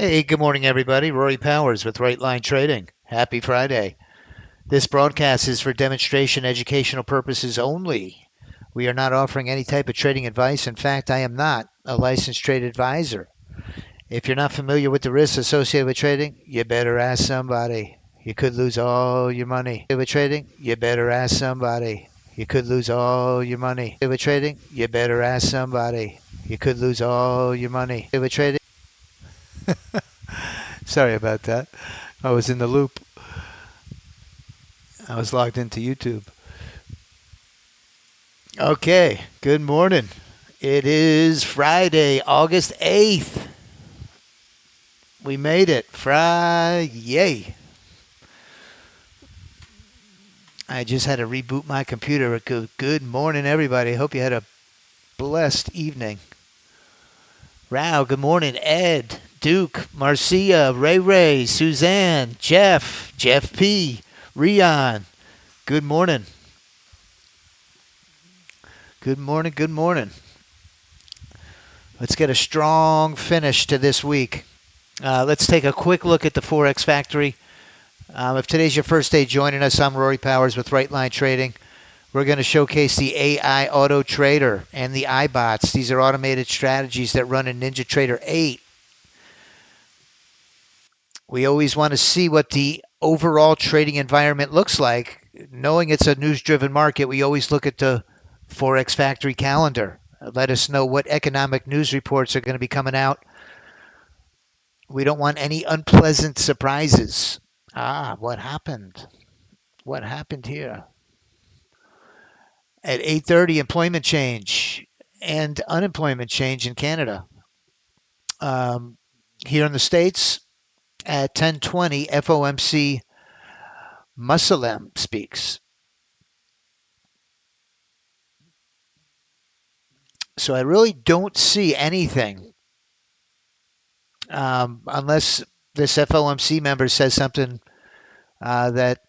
Hey, good morning, everybody. Rory Powers with Right Line Trading. Happy Friday. This broadcast is for demonstration educational purposes only. We are not offering any type of trading advice. In fact, I am not a licensed trade advisor. If you're not familiar with the risks associated with trading, you better ask somebody. You could lose all your money. With trading, you better ask somebody. You could lose all your money. With trading, you better ask somebody. You could lose all your money. With trading, sorry about that. I was in the loop. I was logged into YouTube. Okay, good morning. It is Friday, August 8th. We made it. Friday. I just had to reboot my computer. Good morning, everybody. Hope you had a blessed evening. Rao, good morning. Ed, Duke, Marcia, Ray, Suzanne, Jeff P, Rion. Good morning. Good morning. Good morning. Let's get a strong finish to this week. Let's take a quick look at the Forex Factory. If today's your first day joining us, I'm Rory Powers with Right Line Trading. We're going to showcase the AI Auto Trader and the iBots. These are automated strategies that run in NinjaTrader 8. We always want to see what the overall trading environment looks like. Knowing it's a news-driven market, we always look at the Forex Factory calendar. Let us know what economic news reports are going to be coming out. We don't want any unpleasant surprises. What happened? What happened here? At 8:30, employment change and unemployment change in Canada. Um, Here in the States, at 10:20, FOMC Mussalem speaks. So I really don't see anything unless this FOMC member says something that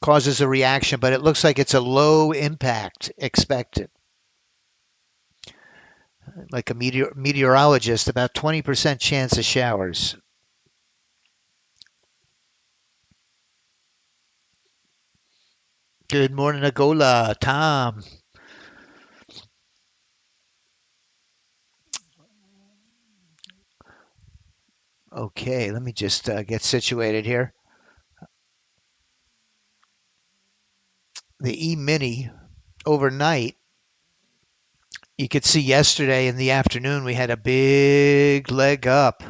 causes a reaction, but it looks like it's a low impact expected. Like a meteorologist, about 20% chance of showers. Good morning, Agola. Tom. Okay, let me just get situated here. The E-mini overnight, you could see yesterday in the afternoon we had a big leg up.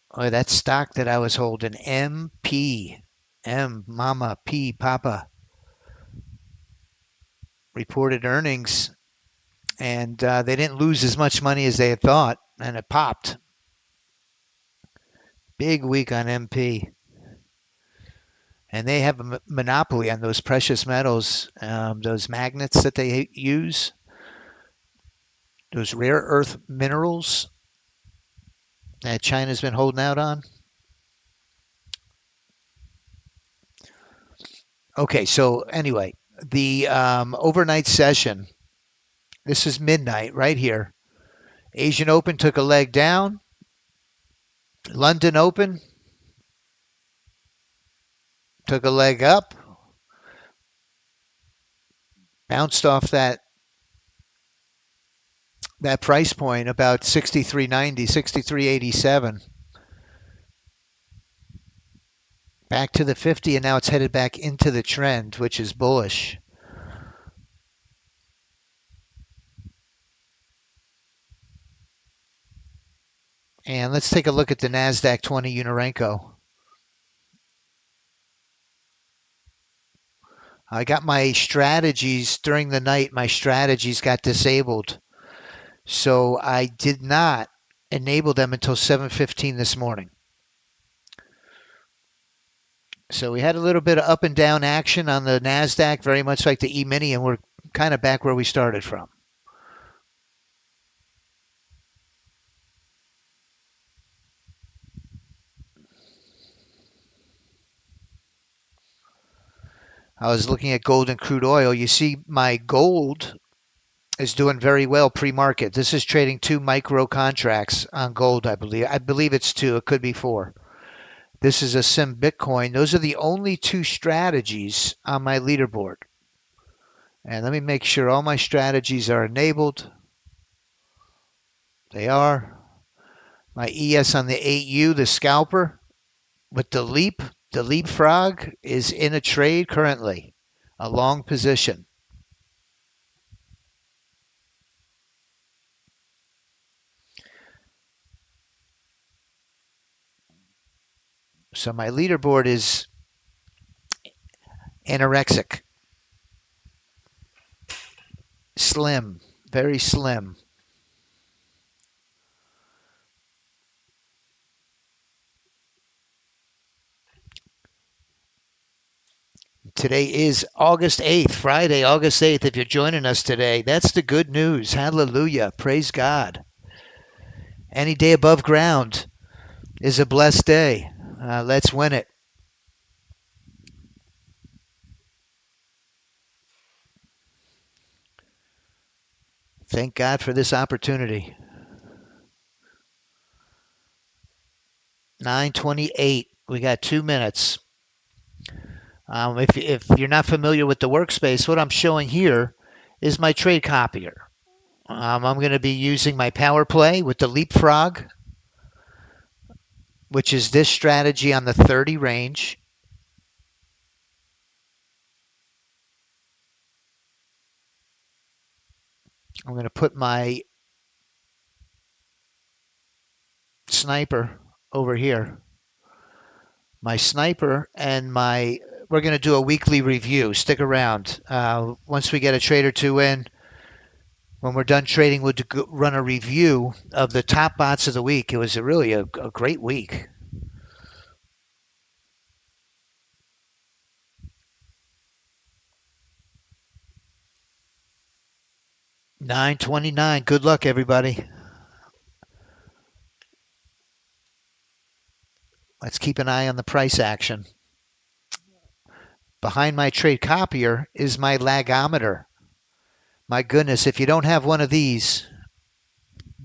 Oh, that stock that I was holding, MP, M, Mama, P, Papa, reported earnings, and they didn't lose as much money as they had thought, and it popped. Big week on MP. And they have a monopoly on those precious metals, those magnets that they use, those rare earth minerals that China's been holding out on. Okay, so anyway, the overnight session, this is midnight right here. Asian Open took a leg down. London Open took a leg up. Bounced off that price point about 63.90, 63.87. Back to the 50, and now it's headed back into the trend, which is bullish. And let's take a look at the NASDAQ 20 Unorenco. I got my strategies during the night. My strategies got disabled. So I did not enable them until 7:15 this morning. So we had a little bit of up and down action on the NASDAQ, very much like the E-mini, and we're kind of back where we started from. I was looking at gold and crude oil. You see my gold is doing very well pre-market. This is trading 2 micro contracts on gold, I believe. I believe it's 2. It could be 4. This is a Sim Bitcoin. Those are the only 2 strategies on my leaderboard. And let me make sure all my strategies are enabled. They are. My ES on the 8U, the scalper, with the leapfrog is in a trade currently, a long position. So my leaderboard is anorexic, slim, very slim. Today is August 8th, Friday, August 8th. If you're joining us today, that's the good news. Hallelujah. Praise God. Any day above ground is a blessed day. Let's win it. Thank God for this opportunity. 9:28. We got 2 minutes. If you're not familiar with the workspace, what I'm showing here is my trade copier. I'm going to be using my power play with the leapfrog, which is this strategy on the 30 range. I'm going to put my sniper over here. My sniper and we're going to do a weekly review. Stick around. Once we get a trade or 2 in, when we're done trading, we'll run a review of the top bots of the week. It was really a great week. 9:29. Good luck, everybody. Let's keep an eye on the price action. Behind my trade copier is my lagometer. My goodness, if you don't have one of these,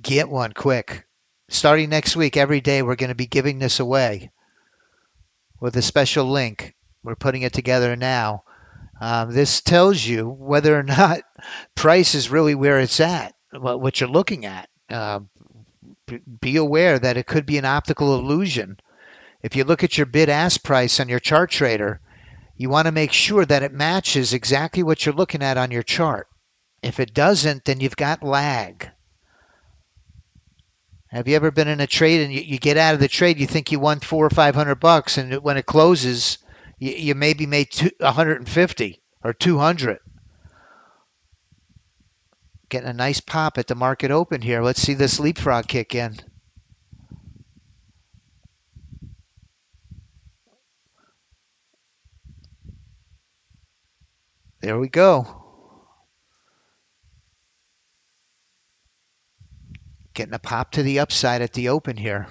get one quick. Starting next week, every day, we're going to be giving this away with a special link. We're putting it together now. This tells you whether or not price is really where it's at, what you're looking at. Be aware that it could be an optical illusion. If you look at your bid-ask price on your chart trader, you want to make sure that it matches exactly what you're looking at on your chart. If it doesn't, then you've got lag. Have you ever been in a trade and you get out of the trade, you think you won $400 or $500, and when it closes, you maybe made 150 or 200. Getting a nice pop at the market open here. Let's see this leapfrog kick in. There we go. Getting a pop to the upside at the open here.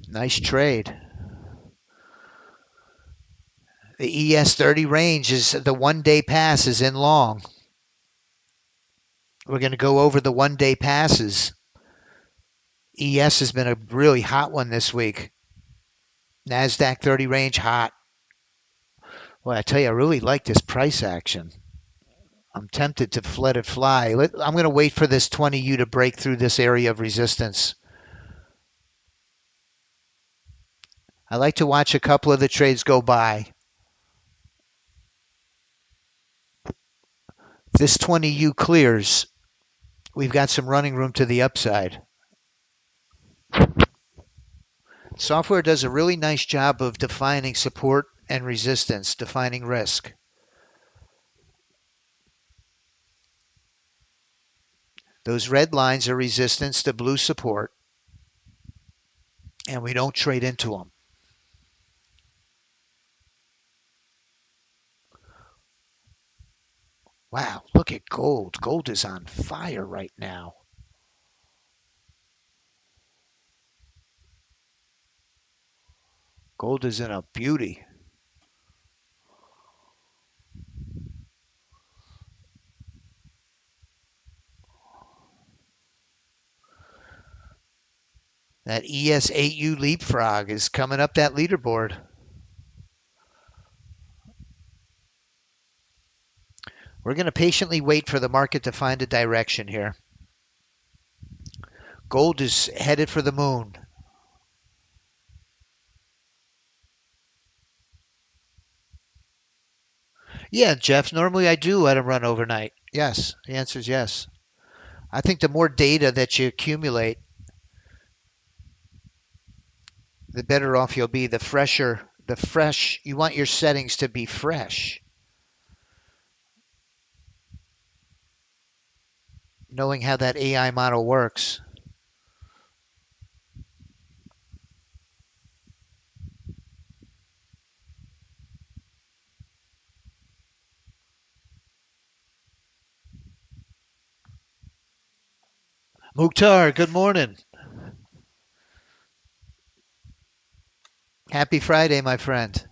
Nice trade. The ES30 range is the 1-day pass is in long. We're going to go over the 1-day passes. ES has been a really hot one this week. NASDAQ 30 range hot. Well, I tell you, I really like this price action. I'm tempted to let it fly. I'm going to wait for this 20U to break through this area of resistance. I like to watch a couple of the trades go by. If this 20U clears, we've got some running room to the upside. Software does a really nice job of defining support and resistance, defining risk. Those red lines are resistance, the blue support, and we don't trade into them. Wow, look at gold. Gold is on fire right now. Gold is in a beauty. That ES8U leapfrog is coming up that leaderboard. We're going to patiently wait for the market to find a direction here. Gold is headed for the moon. Yeah, Jeff, normally I do let them run overnight. Yes, the answer is yes. I think the more data that you accumulate, the better off you'll be. You want your settings to be fresh. Knowing how that AI model works. Mukhtar, good morning. Happy Friday, my friend.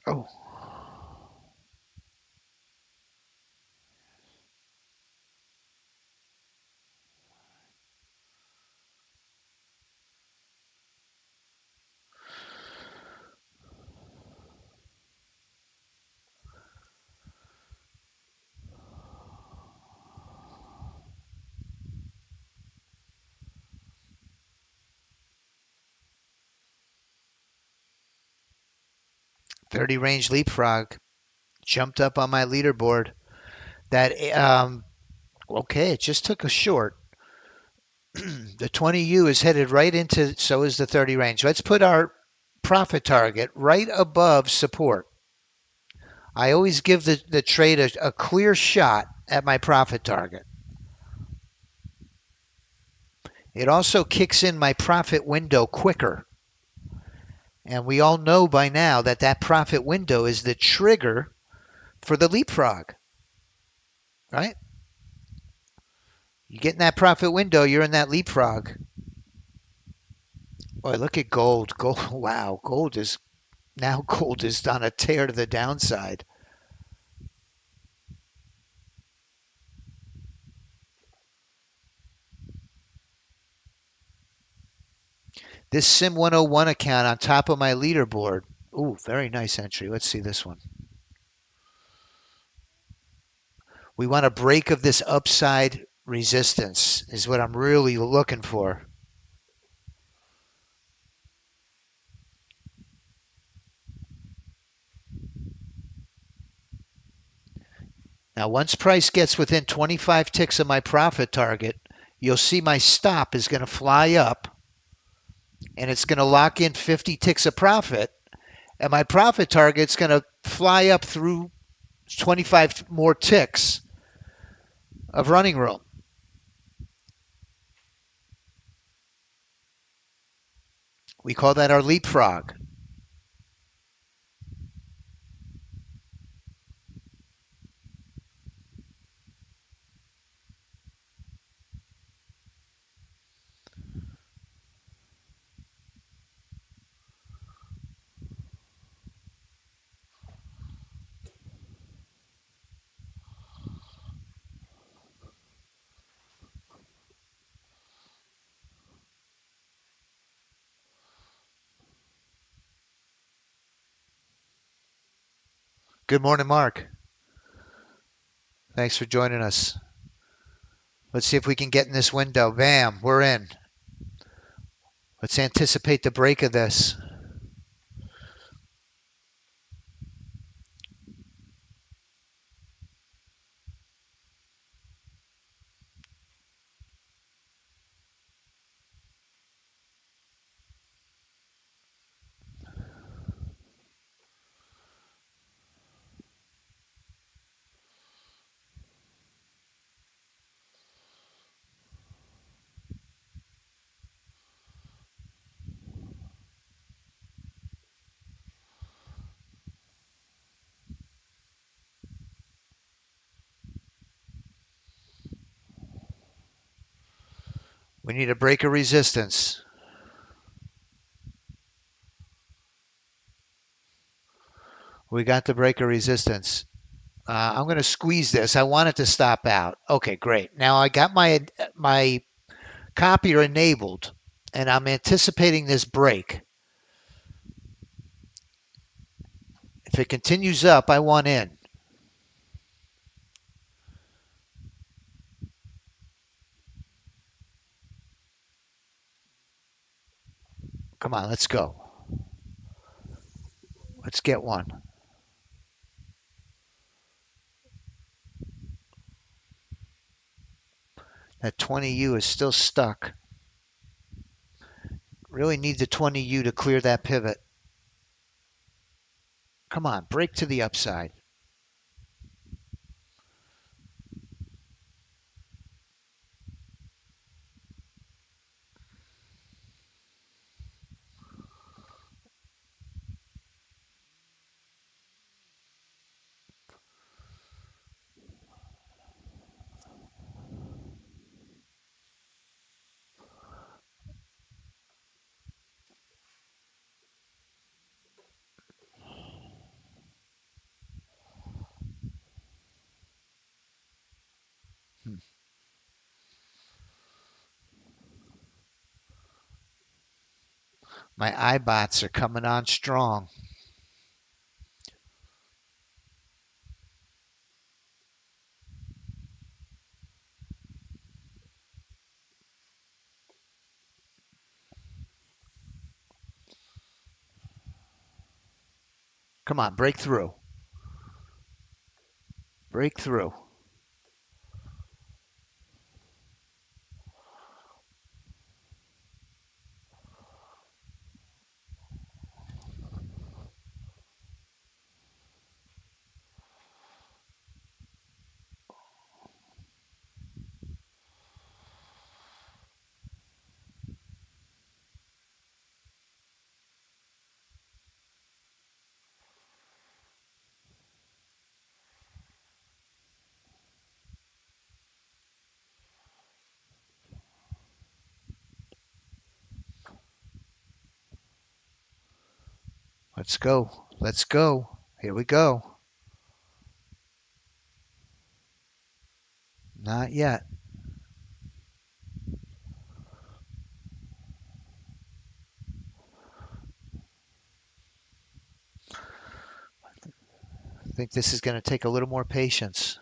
Oh, 30 range leapfrog jumped up on my leaderboard. That okay, it just took a short. The 20U is headed right into, so is the 30 range. Let's put our profit target right above support. I always give the trade a clear shot at my profit target. It also kicks in my profit window quicker. And we all know by now that that profit window is the trigger for the leapfrog, right? You get in that profit window, you're in that leapfrog. Boy, look at gold. Gold, wow, gold is on a tear to the downside. This Sim 101 account on top of my leaderboard. Ooh, very nice entry. Let's see this one. We want a break of this upside resistance is what I'm really looking for. Now, once price gets within 25 ticks of my profit target, you'll see my stop is going to fly up and it's going to lock in 50 ticks of profit. And my profit target's going to fly up through 25 more ticks of running room. We call that our leapfrog. Good morning, Mark. Thanks for joining us. Let's see if we can get in this window. Bam, we're in. Let's anticipate the break of this. We need a break of resistance. We got the break of resistance. I'm going to squeeze this. I want it to stop out. Okay, great. Now I got my copier enabled, and I'm anticipating this break. If it continues up, I want in. Come on, let's go. Let's get one. That 20U is still stuck. Really need the 20U to clear that pivot. Come on, break to the upside. My iBots are coming on strong. Come on, break through. Break through. Let's go. Let's go. Here we go. Not yet. I think this is going to take a little more patience.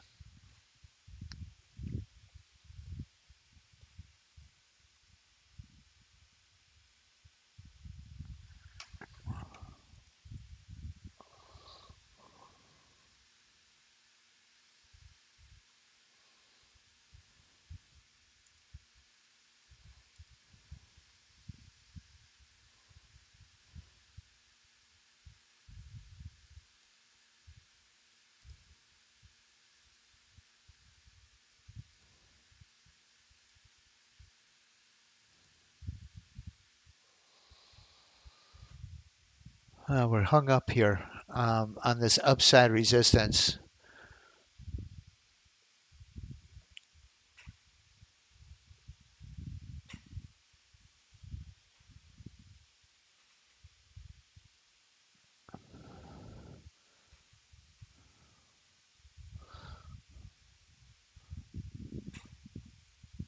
We're hung up here on this upside resistance.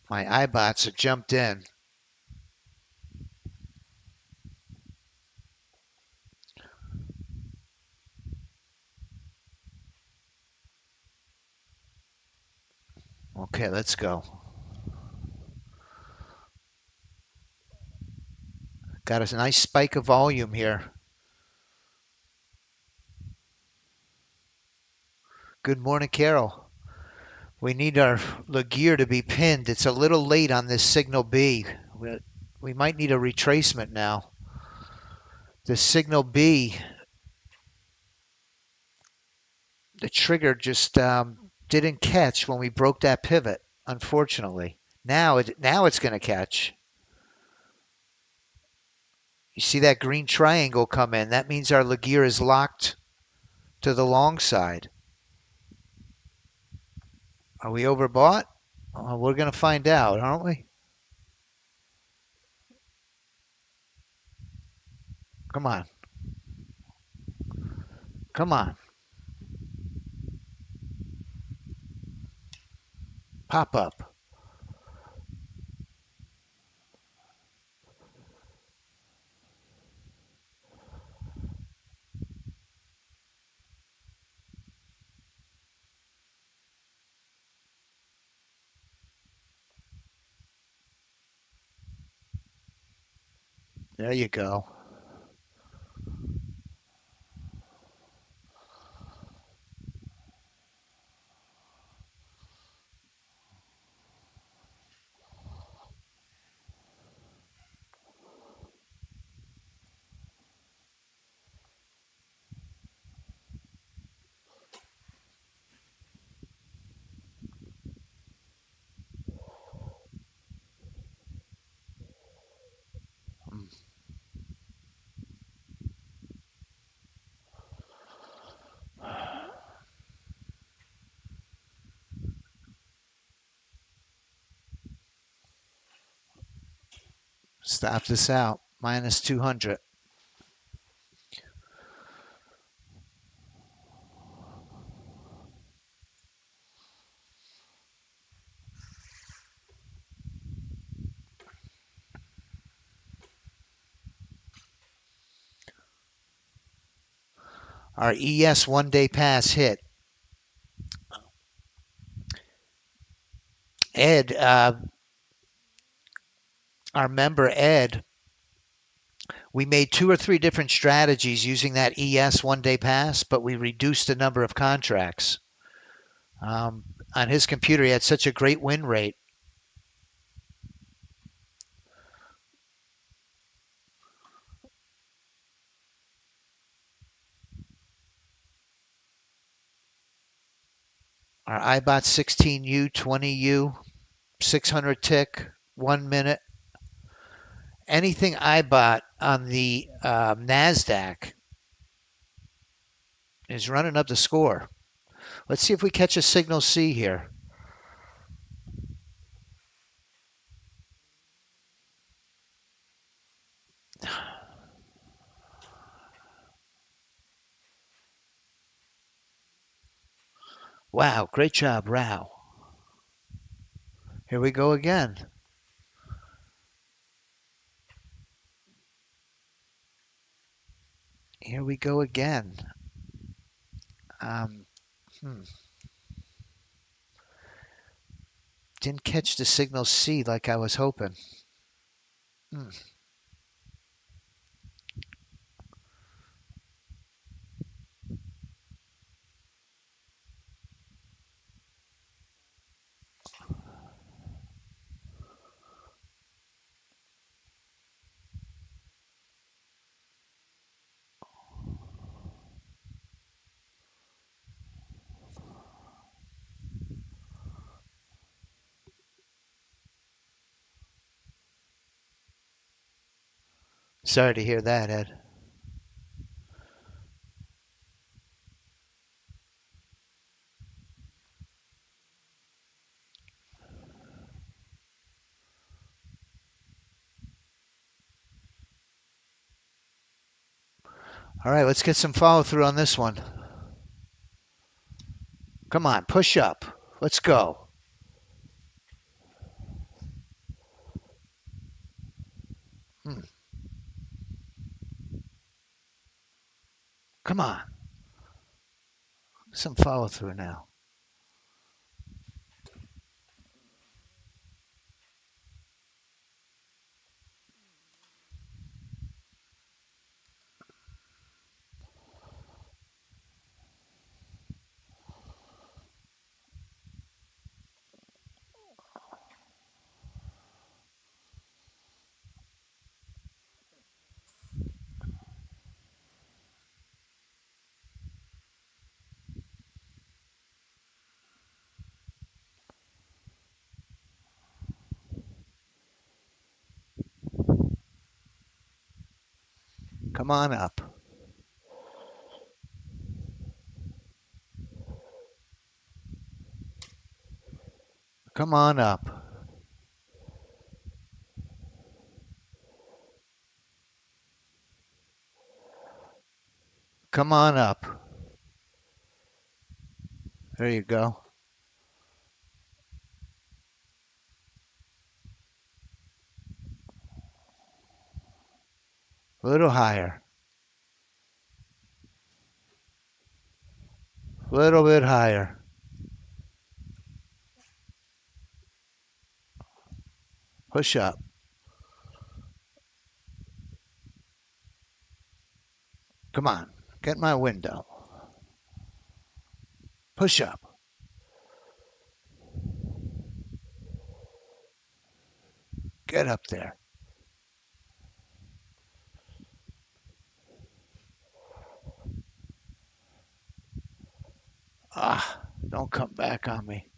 My iBots have jumped in. Okay, let's go. Got a nice spike of volume here. Good morning, Carol. We need our LIQUIDITY to be pinned. It's a little late on this signal B. We might need a retracement now. The signal B, the trigger just didn't catch when we broke that pivot, unfortunately. Now it's going to catch. You see that green triangle come in. That means our LIQUIDITY is locked to the long side. Are we overbought? We're going to find out, aren't we? Come on. Come on. Pop up. There you go. Stop this out. Minus 200. Our ES one-day pass hit. Ed, our member Ed, we made 2 or 3 different strategies using that ES one-day pass, but we reduced the number of contracts. On his computer, he had such a great win rate. Our IBOT 16U, 20U, 600 tick, 1 minute. Anything IBOT on the NASDAQ is running up the score. Let's see if we catch a signal C here. Wow, great job, Rao. Here we go again. Here we go again. Didn't catch the signal C like I was hoping. Sorry to hear that, Ed. All right, let's get some follow through on this one. Come on, push up. Let's go. Come on. Some follow through now. Come on up. Come on up. Come on up. There you go. A little higher. A little bit higher. Push up. Come on. Get my window. Push up. Get up there. Ah, don't come back on me.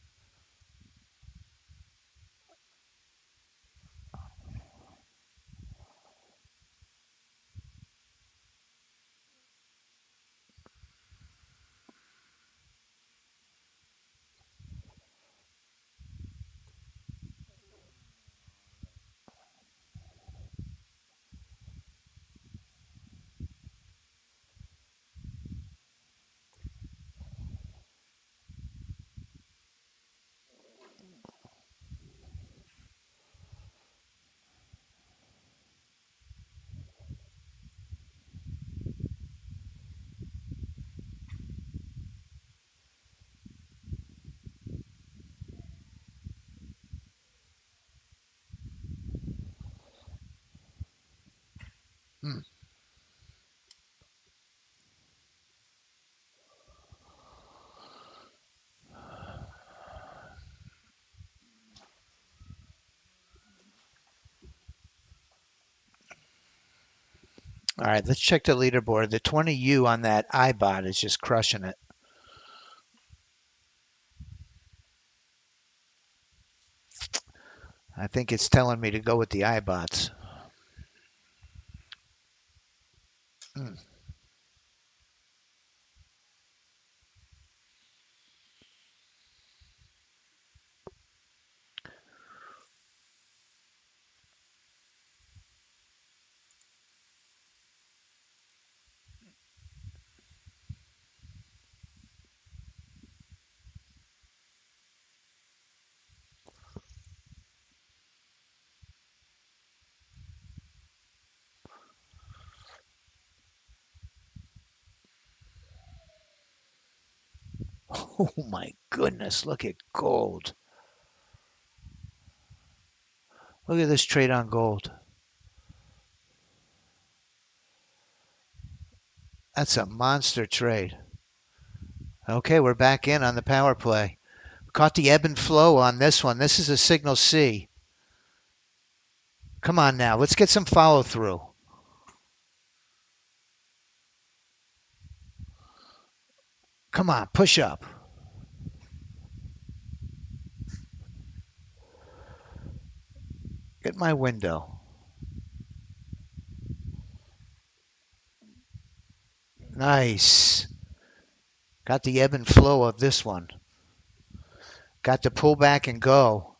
Hmm. All right, let's check the leaderboard. The 20U on that iBot is just crushing it. I think it's telling me to go with the iBots. Hmm. Oh my goodness, look at gold. Look at this trade on gold. That's a monster trade. Okay, we're back in on the power play. Caught the ebb and flow on this one. This is a signal C. Come on now, let's get some follow through. Come on, push up. Get my window. Nice. Got the ebb and flow of this one. Got to pull back and go.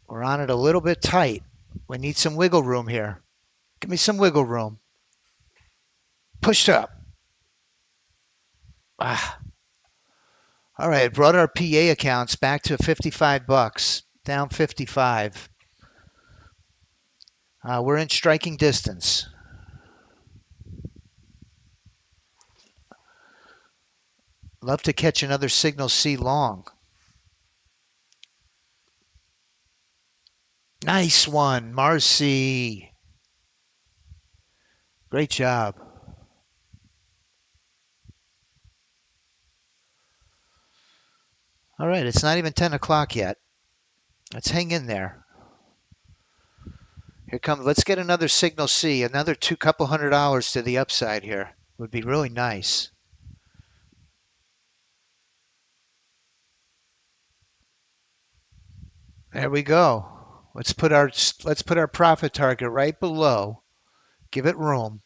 We're on it a little bit tight. We need some wiggle room here. Give me some wiggle room. Pushed up. Ah. All right, brought our PA accounts back to 55 bucks, down 55. We're in striking distance. Love to catch another signal C long. Nice one, Marcy. Great job. All right, it's not even 10 o'clock yet. Let's hang in there. Here comes, let's get another signal C, another couple $100 to the upside here. Would be really nice. There we go. Let's put our profit target right below. Give it room.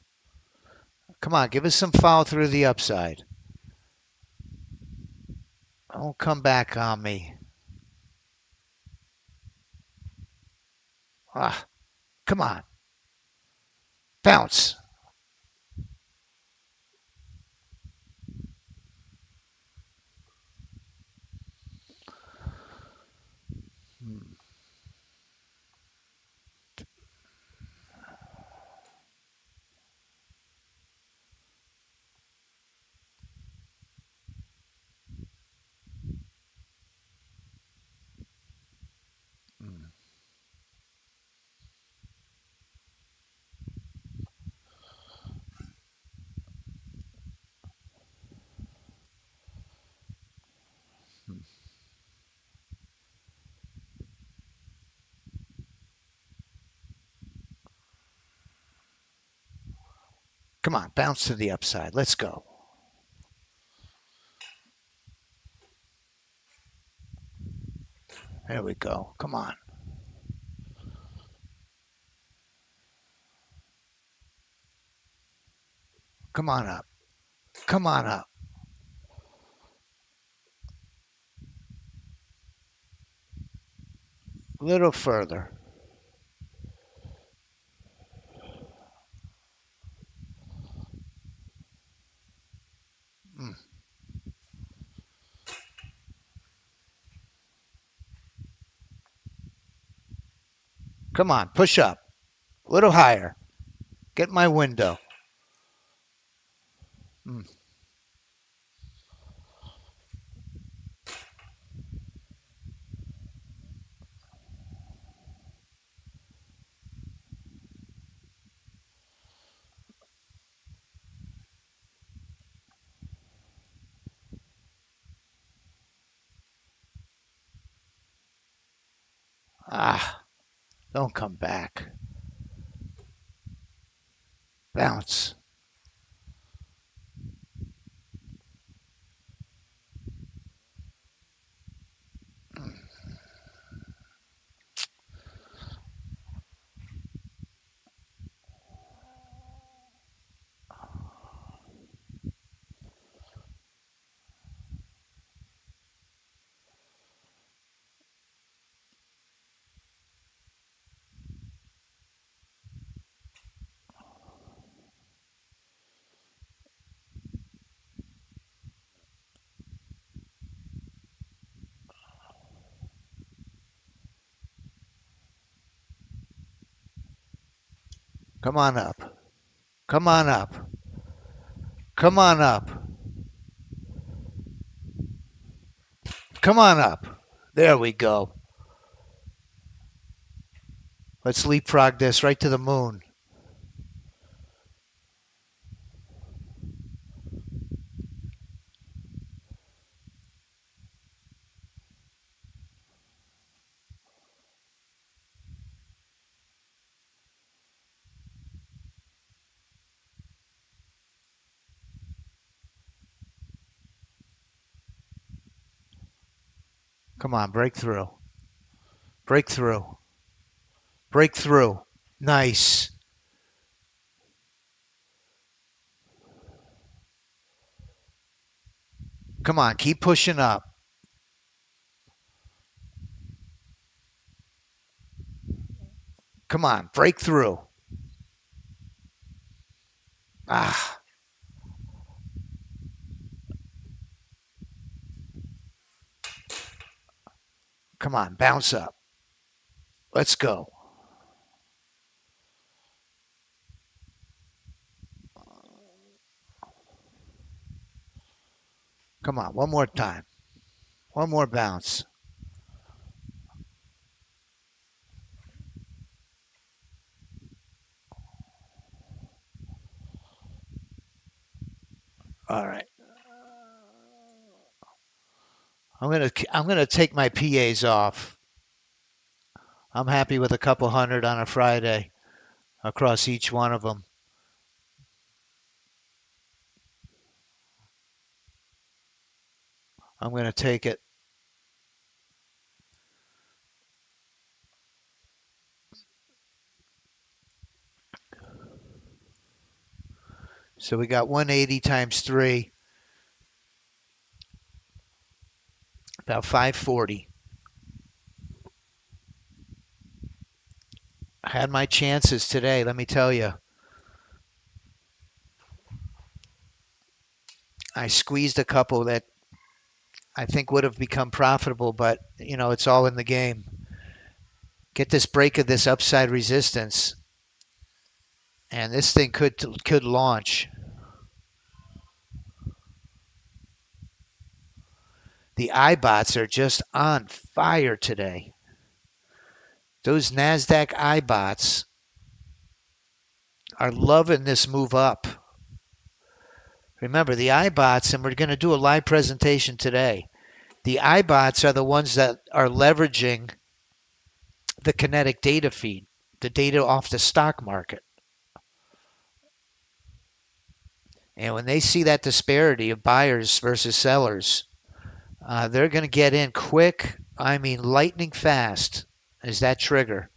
Come on, give us some follow through the upside. Don't come back on me. Ah, come on. Bounce. Come on, bounce to the upside. Let's go. There we go. Come on. Come on up. Come on up. A little further. Mm. Come on, push up. A little higher. Get my window. Mm. Ah, don't come back. Bounce. Mm. Come on up. Come on up. Come on up. Come on up. There we go. Let's leapfrog this right to the moon. Come on, break through. Break through. Break through. Nice. Come on, keep pushing up. Come on, break through. Ah, come on, bounce up. Let's go. Come on, one more time. One more bounce. All right. I'm gonna take my PAs off. I'm happy with a couple hundred on a Friday across each one of them. I'm gonna take it. So we got 180 times 3, about 540. I had my chances today, let me tell you. I squeezed a couple that I think would have become profitable, but it's all in the game. Get this break of this upside resistance, and this thing could launch. The iBots are just on fire today. Those NASDAQ iBots are loving this move up. Remember, the iBots, and we're going to do a live presentation today. The iBots are the ones that are leveraging the kinetic data feed, the data off the stock market. And when they see that disparity of buyers versus sellers, they're going to get in quick. I mean, lightning fast is that trigger.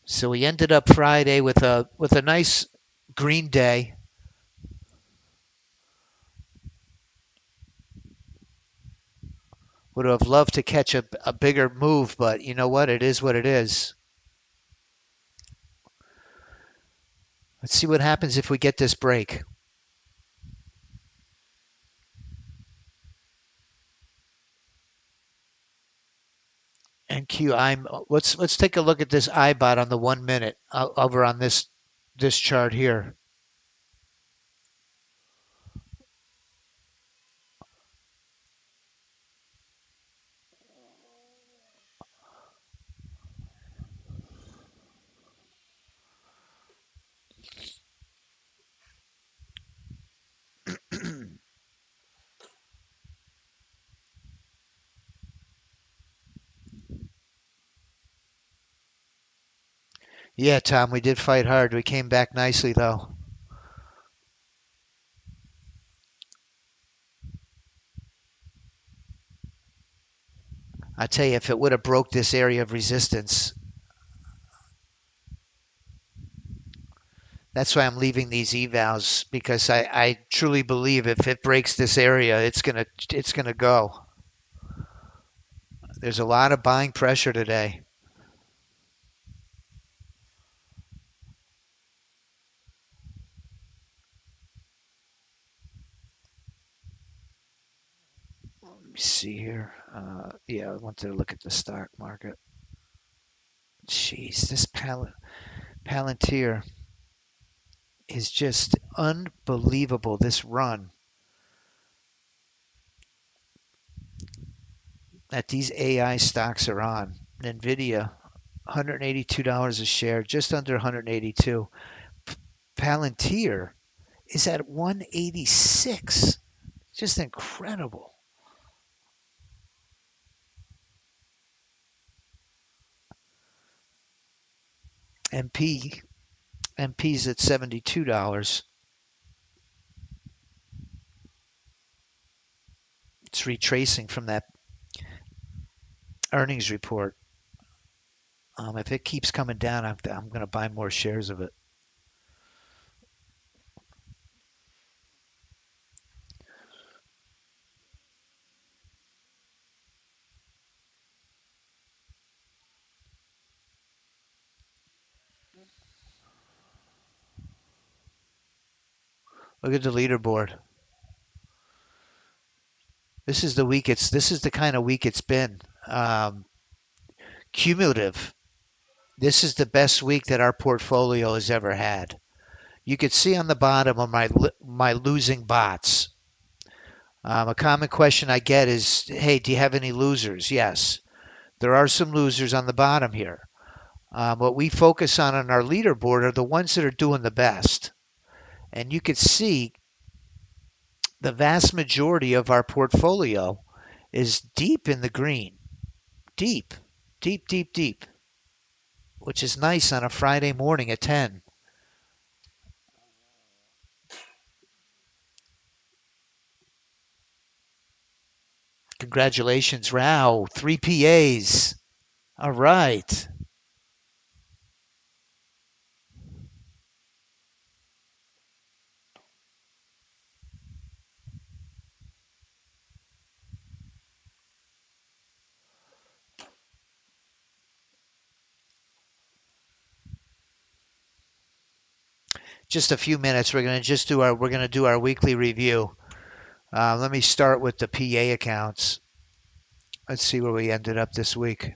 So we ended up Friday with a nice green day. Would have loved to catch a bigger move, but you know what? It is what it is. Let's see what happens if we get this break. And Q, let's take a look at this IBOT on the 1 minute over on this chart here. Yeah, Tom, we did fight hard. We came back nicely though. I tell you, if it would have broke this area of resistance, that's why I'm leaving these evals because I truly believe if it breaks this area, it's gonna go. There's a lot of buying pressure today. Let me see here. Yeah, I wanted to look at the stock market. Jeez, this Palantir is just unbelievable. This run that these AI stocks are on. Nvidia, $182 a share, just under 182. Palantir is at 186. Just incredible. MP MP's at $72. It's retracing from that earnings report. If it keeps coming down, I'm going to buy more shares of it. Look at the leaderboard. This is the kind of week it's been. Cumulative. This is the best week that our portfolio has ever had. You could see on the bottom of my losing bots. A common question I get is, "Hey, do you have any losers?" Yes, there are some losers on the bottom here. What we focus on our leaderboard are the ones that are doing the best. And you could see the vast majority of our portfolio is deep in the green. Deep, deep, deep, deep, which is nice on a Friday morning at 10. Congratulations, Rao. 3 PAs. All right. Just a few minutes. We're going to do our weekly review. Let me start with the PA accounts. Let's see where we ended up this week.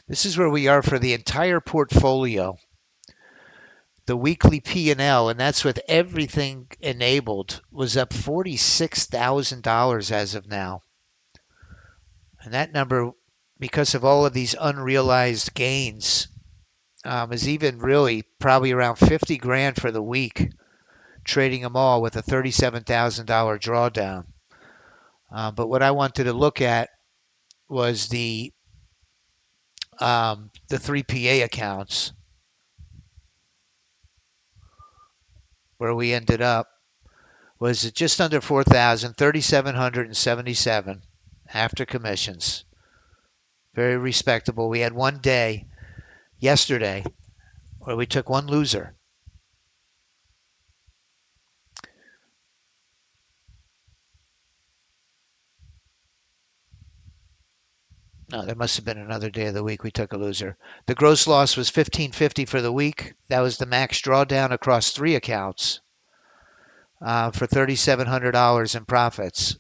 This is where we are for the entire portfolio. The weekly P&L, and that's with everything enabled, was up $46,000 as of now. And that number, because of all of these unrealized gains, is even really probably around 50 grand for the week. trading them all with a $37,000 drawdown. But what I wanted to look at was the three PA accounts where we ended up was just under 4,000, 3,777 after commissions. Very respectable. We had one day yesterday where we took one loser. No, there must have been another day of the week we took a loser. The gross loss was $1,550 for the week. That was the max drawdown across three accounts for $3,700 in profits.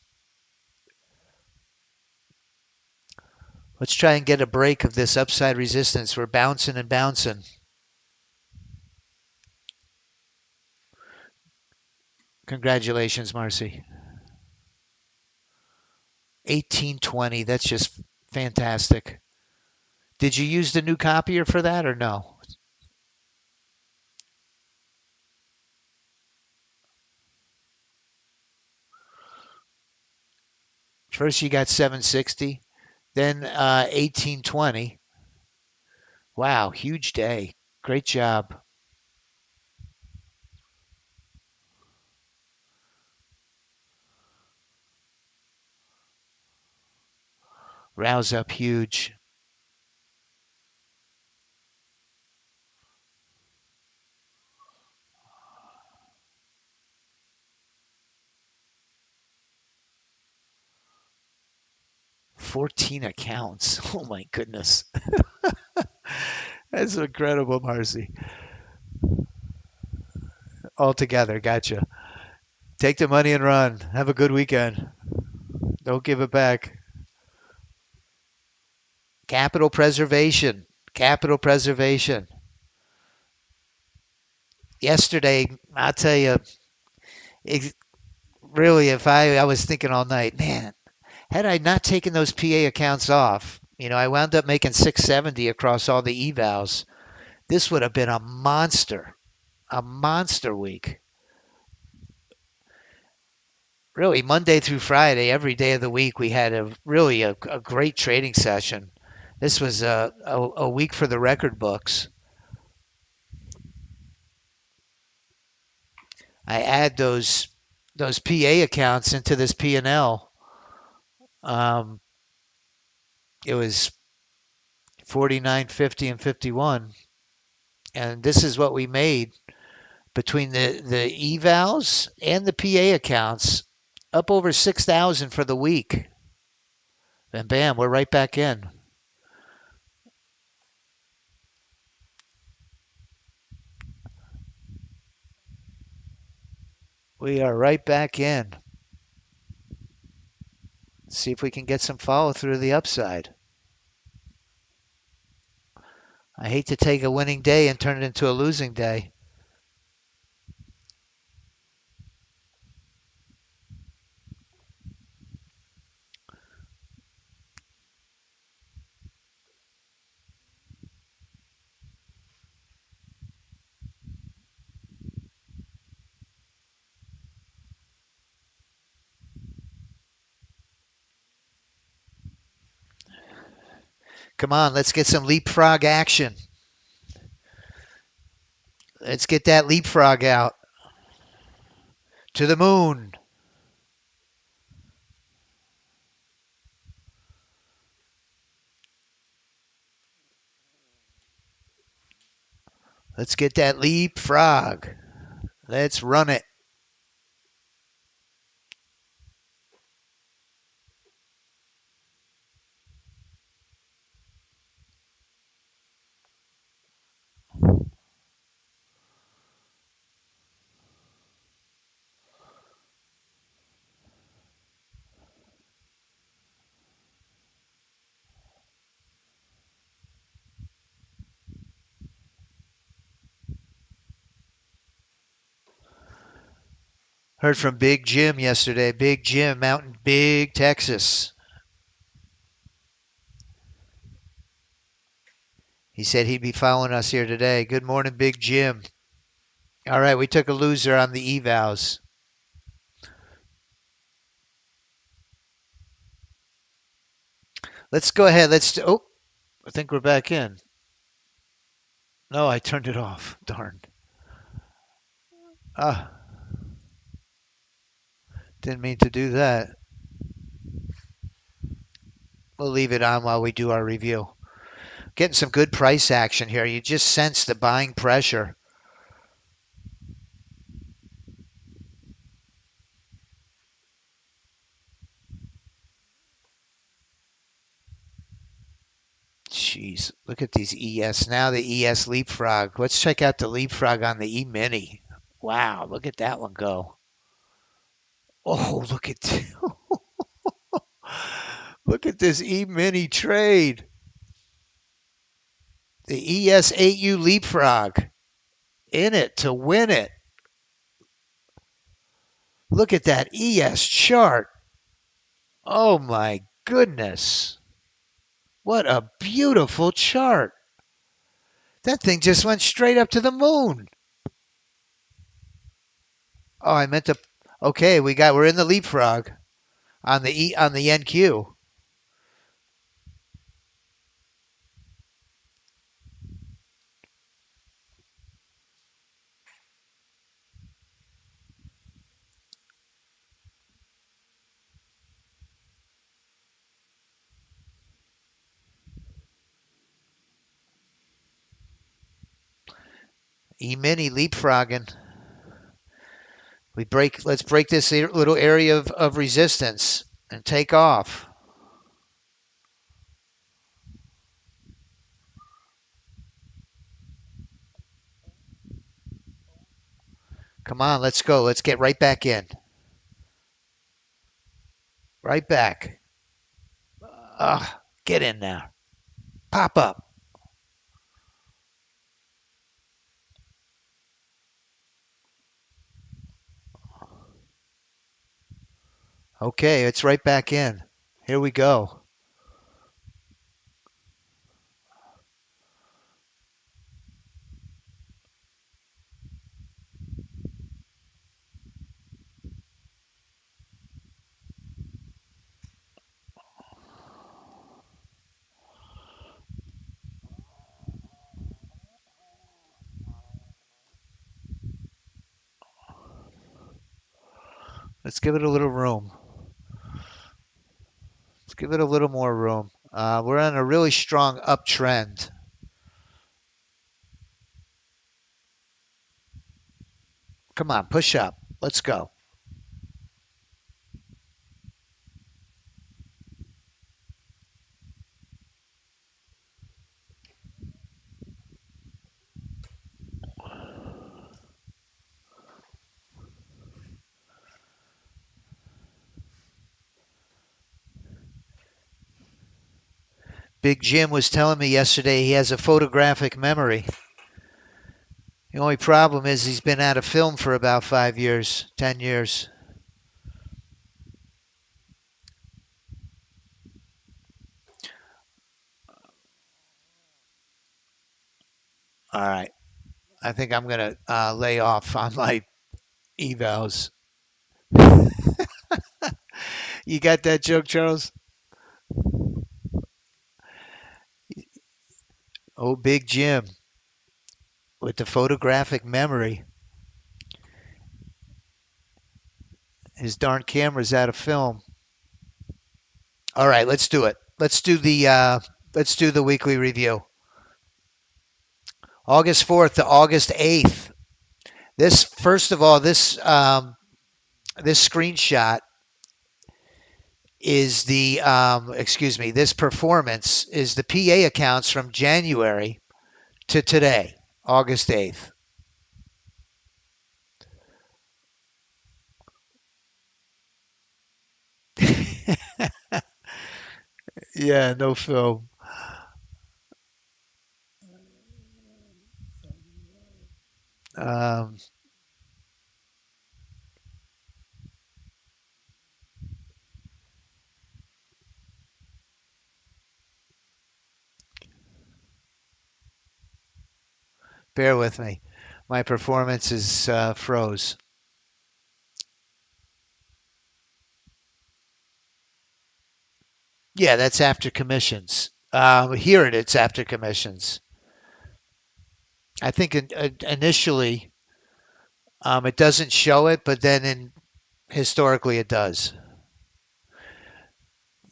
Let's try and get a break of this upside resistance. We're bouncing and bouncing. Congratulations, Marcy. 1820. That's just fantastic. Did you use the new copier for that or no? First you got 760, then 1820. Wow, huge day. Great job. Rouse up huge. $14 accounts. Oh my goodness. That's incredible, Marcy. All together. Gotcha. Take the money and run. Have a good weekend. Don't give it back. Capital preservation. Capital preservation. Yesterday, I'll tell you, really, if I was thinking all night, man, had I not taken those PA accounts off, I wound up making 670 across all the evals. This would have been a monster week. Really, Monday through Friday, every day of the week, we had a great trading session. This was a week for the record books. I add those PA accounts into this P&L. It was 49, 50, and 51. And this is what we made between the evals and the PA accounts, up over 6,000 for the week. And bam, we're right back in. We are right back in. See if we can get some follow through to the upside. I hate to take a winning day and turn it into a losing day. Come on, let's get some leapfrog action. Let's get that leapfrog out. To the moon. Let's get that leapfrog. Let's run it. Heard from Big Jim yesterday. Big Jim out in Big Texas. He said he'd be following us here today. Good morning, Big Jim. All right, we took a loser on the evals. Let's go ahead. Oh, I think we're back in. No, I turned it off. Darn. Ah, didn't mean to do that. We'll leave it on while we do our review. Getting some good price action here. You just sense the buying pressure. Jeez, look at these ES. Now the ES leapfrog. Let's check out the leapfrog on the E-mini. Wow, look at that one go. Oh, look at this E-mini trade. The ES8U leapfrog in it to win it. Look at that ES chart. Oh my goodness. What a beautiful chart. That thing just went straight up to the moon. Oh, I meant to. Okay, we're in the leapfrog on the NQ. E-mini leapfrogging. Let's break this little area of resistance and take off. Come on, let's go. Let's get right back in. Right back. Get in now. Pop up. Okay, it's right back in. Here we go. Let's give it a little room. Let's give it a little more room. We're on a really strong uptrend. Come on, push up. Let's go. Big Jim was telling me yesterday he has a photographic memory. The only problem is he's been out of film for about 5 years, 10 years. All right. I think I'm going to lay off on my evals. You got that joke, Charles? Oh, Big Jim with the photographic memory. His darn camera's out of film. All right, let's do it. Let's do the weekly review. August 4th to August 8th. This first of all, this screenshot is this performance is the PA accounts from January to today, August 8th. Yeah, no film. Um, Bear with me. My performance is froze. Yeah, that's after commissions. Here it's after commissions. I think initially it doesn't show it, but then historically it does.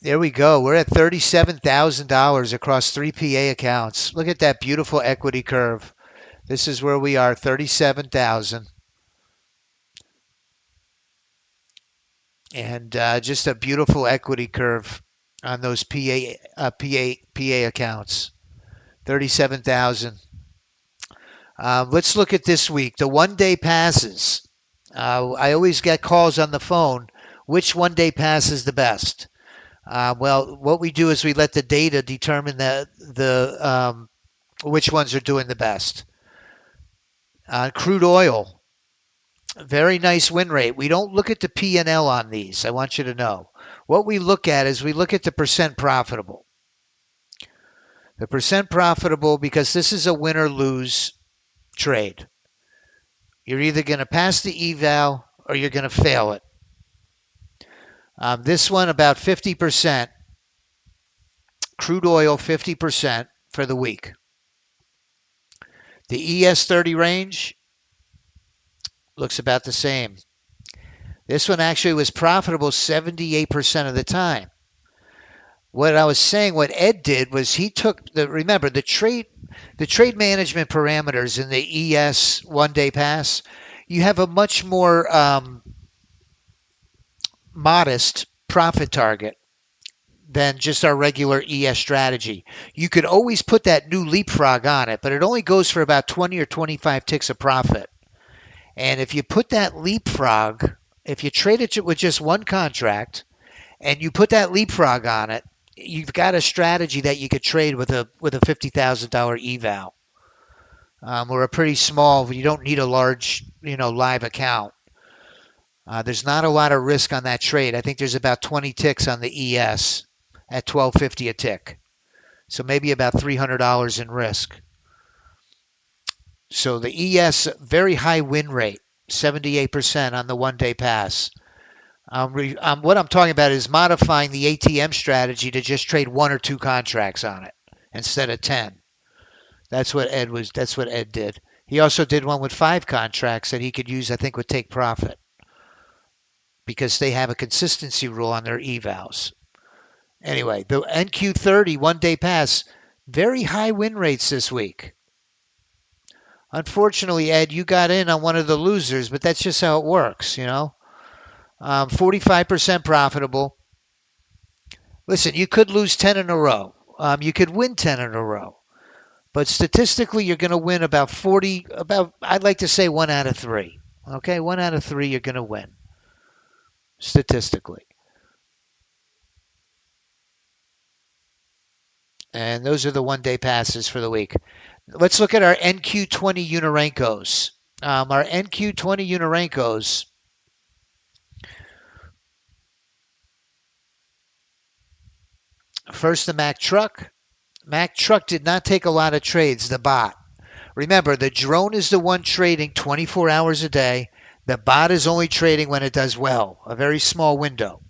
There we go. We're at $37,000 across three PA accounts. Look at that beautiful equity curve. This is where we are, 37,000. And just a beautiful equity curve on those PA accounts. 37,000. Let's look at this week. The 1 day passes. I always get calls on the phone. Which 1 day pass is the best? Well, what we do is we let the data determine the which ones are doing the best. Crude oil, very nice win rate. We don't look at the P&L on these. I want you to know. What we look at is we look at the percent profitable. The percent profitable, because this is a win or lose trade. You're either going to pass the eval or you're going to fail it. This one about 50%. Crude oil 50% for the week. The ES30 range looks about the same. This one actually was profitable 78% of the time. What I was saying, what Ed did was he took remember the trade management parameters in the ES 1 day pass. You have a much more modest profit target than just our regular ES strategy. You could always put that new leapfrog on it, but it only goes for about 20 or 25 ticks of profit. And if you put that leapfrog, if you trade it with just one contract and you put that leapfrog on it, you've got a strategy that you could trade with a $50,000 eval. Or a pretty small, you don't need a large, live account. There's not a lot of risk on that trade. I think there's about 20 ticks on the ES at $12.50 a tick. So maybe about $300 in risk. So the ES, very high win rate, 78% on the 1 day pass. What I'm talking about is modifying the ATM strategy to just trade one or two contracts on it instead of 10. That's what Ed did. He also did one with 5 contracts that he could use, I think, would take profit because they have a consistency rule on their evals. Anyway, the NQ30 1 day pass, very high win rates this week. Unfortunately, Ed, you got in on one of the losers, but that's just how it works, 45% profitable. Listen, you could lose 10 in a row. You could win 10 in a row. But statistically, you're going to win about I'd like to say 1 out of 3. Okay, 1 out of 3 you're going to win, statistically. And those are the 1 day passes for the week. Let's look at our NQ20 Unorenkos. Our NQ20 Unorenkos, first the Mack Truck. Mack Truck did not take a lot of trades, the bot. Remember, the drone is the one trading 24 hours a day. The bot is only trading when it does well, a very small window.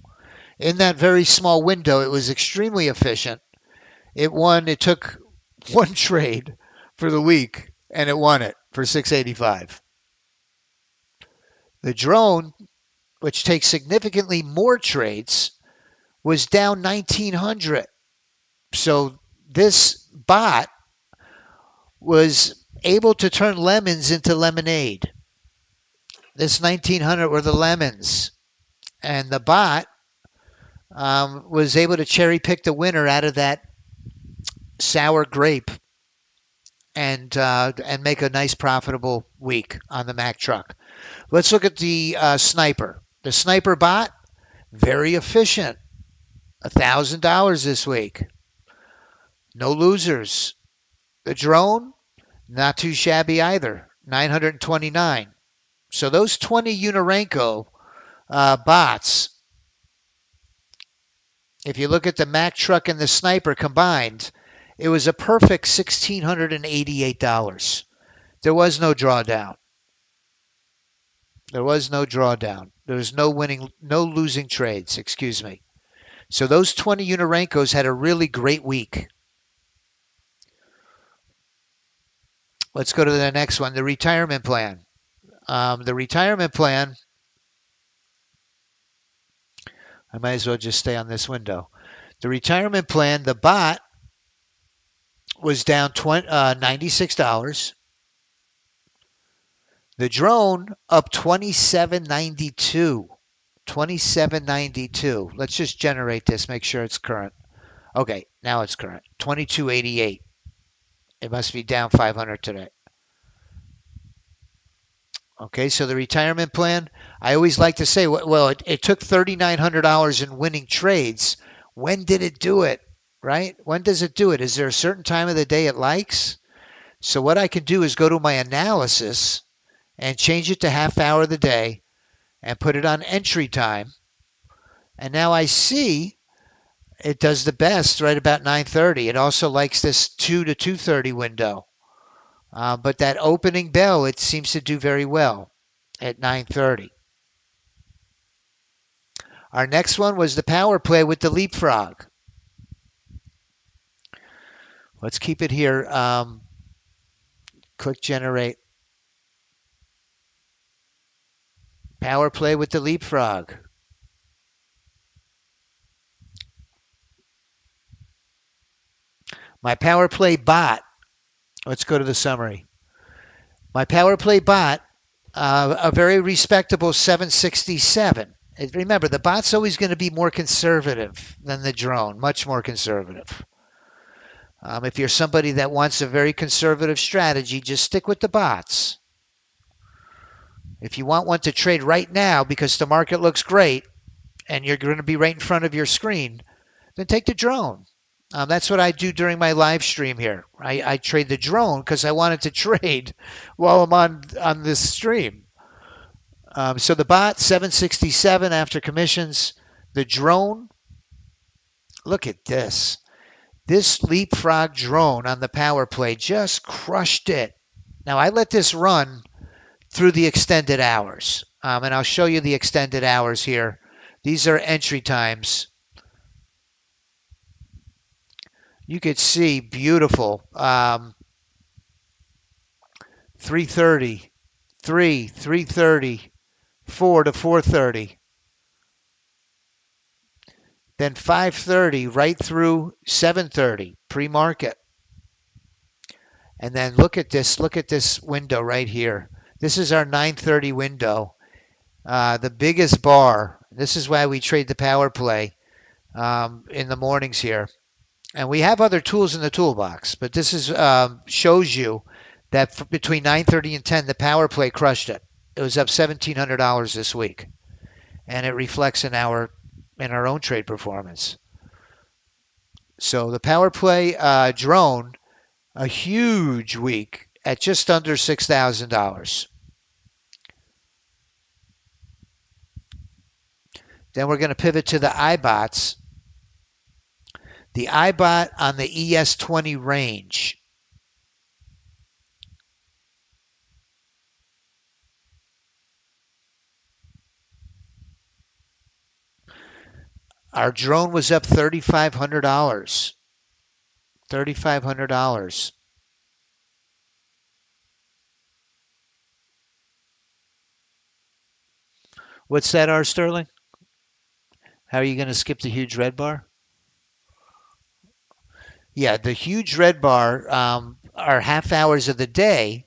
In that very small window, it was extremely efficient. It took one trade for the week, and it won it for $685. The drone, which takes significantly more trades, was down 1,900. So this bot was able to turn lemons into lemonade. This 1,900 were the lemons. And the bot was able to cherry pick the winner out of that sour grape and make a nice profitable week on the Mack Truck. Let's look at the Sniper. The Sniper bot, very efficient. $1,000 this week. No losers. The drone, not too shabby either. 929. So those 20 Unorenko bots, if you look at the Mack Truck and the Sniper combined, it was a perfect $1,688 There was no drawdown. There was no drawdown. There was no winning, no losing trades, excuse me. So those 20 Unorenkos had a really great week. Let's go to the next one, the retirement plan. The retirement plan, I might as well just stay on this window. The retirement plan, the bot was down $96. The drone up $27.92. $27.92. Let's just generate this, make sure it's current. Okay, now it's current. $22.88. It must be down 500 today. Okay, so the retirement plan, I always like to say, well, it took $3,900 in winning trades. When did it do it, right? When does it do it? Is there a certain time of the day it likes? So what I can do is go to my analysis and change it to half hour of the day and put it on entry time. And now I see it does the best right about 9:30. It also likes this 2 to 2:30 window. But that opening bell, it seems to do very well at 9:30. Our next one was the power play with the leapfrog. Let's keep it here. Click generate. Power play with the leapfrog. My power play bot. Let's go to the summary. My power play bot, a very respectable 767. Remember, the bot's always going to be more conservative than the drone, much more conservative. If you're somebody that wants a very conservative strategy, just stick with the bots. If you want one to trade right now because the market looks great and you're going to be right in front of your screen, then take the drone. That's what I do during my live stream here. I trade the drone because I wanted to trade while I'm on this stream. So the bot, 767 after commissions. The drone, look at this. This leapfrog drone on the power play just crushed it. Now I let this run through the extended hours. And I'll show you the extended hours here. These are entry times. You could see beautiful 3:30, 3:30, 4 to 4:30. Then 5:30 right through 7:30 pre-market. And then look at this window right here. This is our 9:30 window. The biggest bar. This is why we trade the power play in the mornings here. And we have other tools in the toolbox, but this is shows you that between 9:30 and 10, the power play crushed it. It was up $1,700 this week, and it reflects in our own trade performance. So the power play drone, a huge week at just under $6,000. Then we're going to pivot to the iBots. The iBot on the ES20 range. Our drone was up $3,500. $3,500. What's that, R. Sterling? How are you going to skip the huge red bar? Yeah, the huge red bar are half hours of the day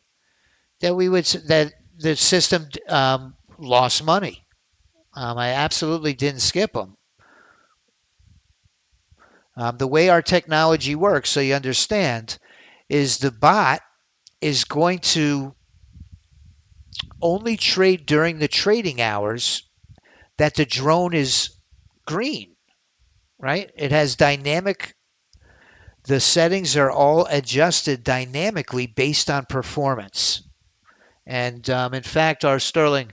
that the system lost money. I absolutely didn't skip them. The way our technology works, so you understand, is the bot is going to only trade during the trading hours that the drone is green, right? It has dynamic. The settings are all adjusted dynamically based on performance. And in fact, R. Sterling,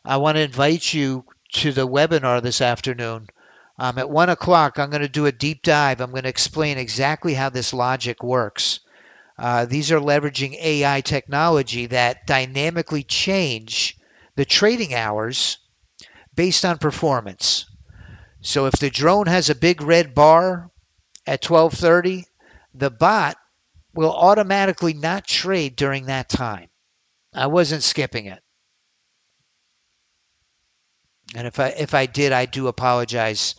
I want to invite you to the webinar this afternoon. At 1 o'clock, I'm going to do a deep dive. I'm going to explain exactly how this logic works. These are leveraging AI technology that dynamically change the trading hours based on performance. So if the drone has a big red bar at 12:30, the bot will automatically not trade during that time. I wasn't skipping it. And if I did, I do apologize.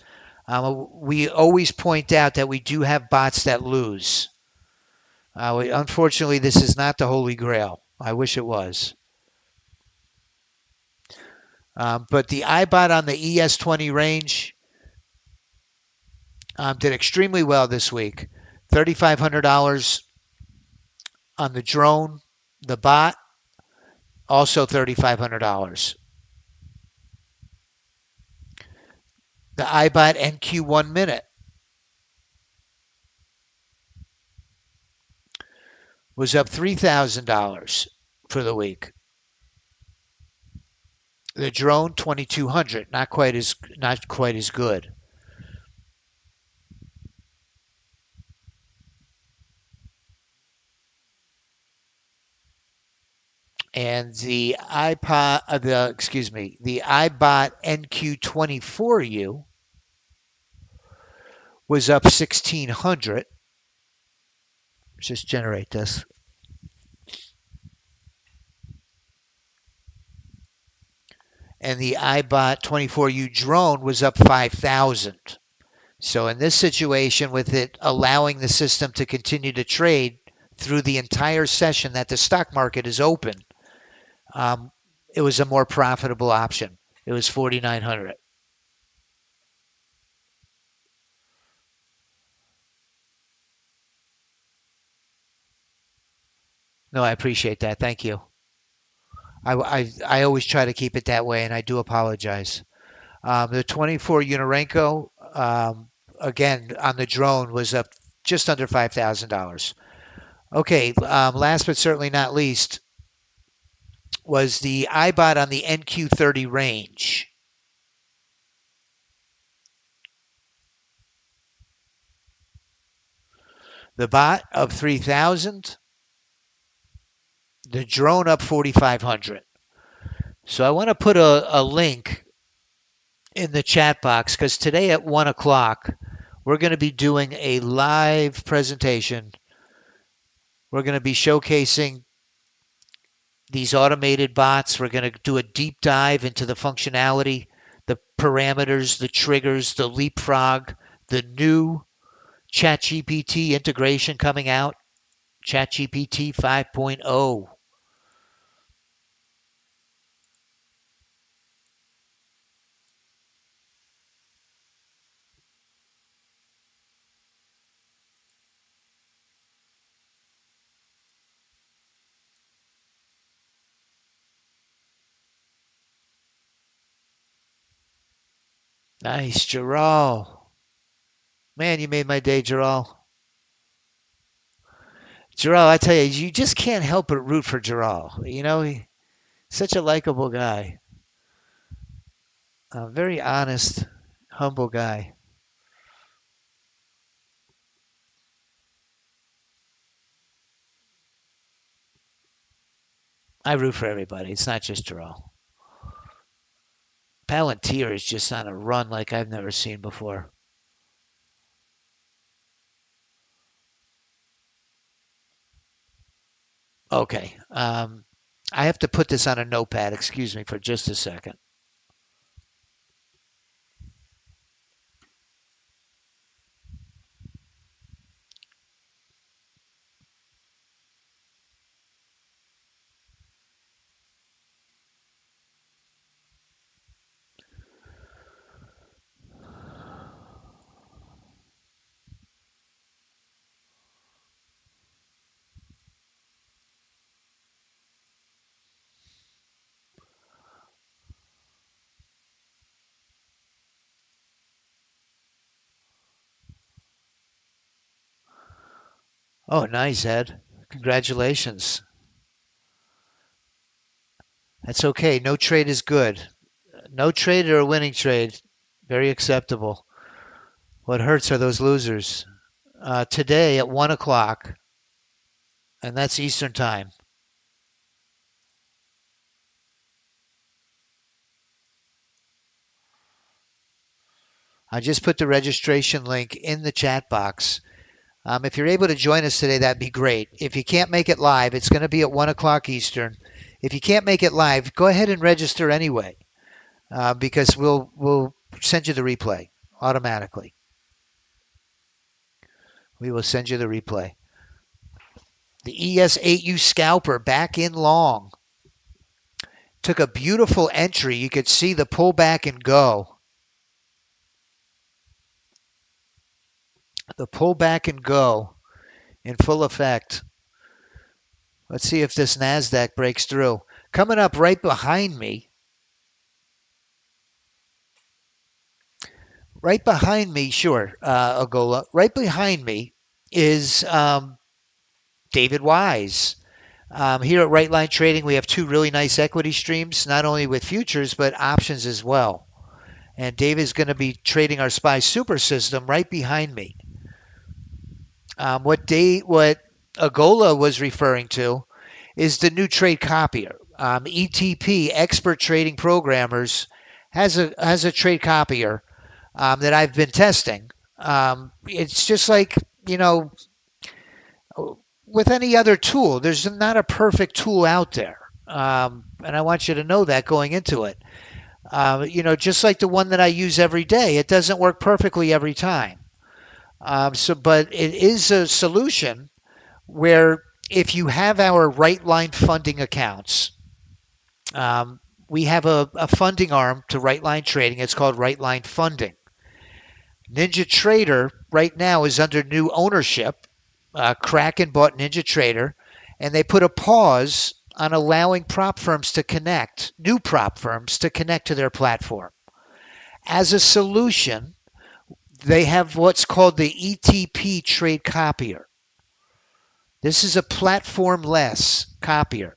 We always point out that we do have bots that lose. Unfortunately, this is not the Holy Grail. I wish it was. But the iBot on the ES20 range did extremely well this week. $3,500 on the drone, the bot, also $3,500. The iBot NQ 1 minute was up $3,000 for the week. The drone 2,200, not quite as good. And the the iBot NQ24U was up 1,600. Just generate this. And the iBot 24U drone was up 5,000. So in this situation, with it allowing the system to continue to trade through the entire session that the stock market is open, it was a more profitable option. It was 4,900. No, I appreciate that. Thank you. I always try to keep it that way, and I do apologize. The 24 Unorenko, again, on the drone was up just under $5,000. Okay, last but certainly not least was the iBot on the NQ30 range. The bot up 3,000, the drone up 4,500. So I want to put a link in the chat box because today at 1 o'clock, we're going to be doing a live presentation. We're going to be showcasing these automated bots. We're going to do a deep dive into the functionality, the parameters, the triggers, the leapfrog, the new ChatGPT integration coming out, ChatGPT 5.0. Nice, Gerald. Man, you made my day, Gerald. Gerald, I tell you, you just can't help but root for Gerald. You know, he's such a likable guy. A very honest, humble guy. I root for everybody. It's not just Gerald. Palantir is just on a run like I've never seen before. Okay. I have to put this on a notepad. Excuse me for just a second. Oh, nice, Ed. Congratulations. That's okay. No trade is good. No trade or a winning trade. Very acceptable. What hurts are those losers. Today at 1 o'clock, and that's Eastern time. I just put the registration link in the chat box. If you're able to join us today, that'd be great. If you can't make it live, it's going to be at 1 o'clock Eastern. If you can't make it live, go ahead and register anyway, because we'll send you the replay automatically. We will send you the replay. The ES8U scalper back in long. Took a beautiful entry. You could see the pull back and go. The pull back and go in full effect. Let's see if this NASDAQ breaks through. Coming up right behind me, sure, Agola. Right behind me is David Wise. Here at Right Line Trading, we have two really nice equity streams, not only with futures, but options as well. And David's going to be trading our SPY super system right behind me. What Agola was referring to is the new trade copier. ETP, Expert Trading Programmers, has a trade copier that I've been testing. It's just like, with any other tool, there's not a perfect tool out there. And I want you to know that going into it. Just like the one that I use every day, it doesn't work perfectly every time. But it is a solution where if you have our Right Line funding accounts, we have a funding arm to Right Line Trading. It's called Right Line Funding. Ninja Trader right now is under new ownership. Kraken bought Ninja Trader, and they put a pause on allowing prop firms to connect, new prop firms to connect to their platform. As a solution, they have what's called the ETP trade copier. This is a platform-less copier,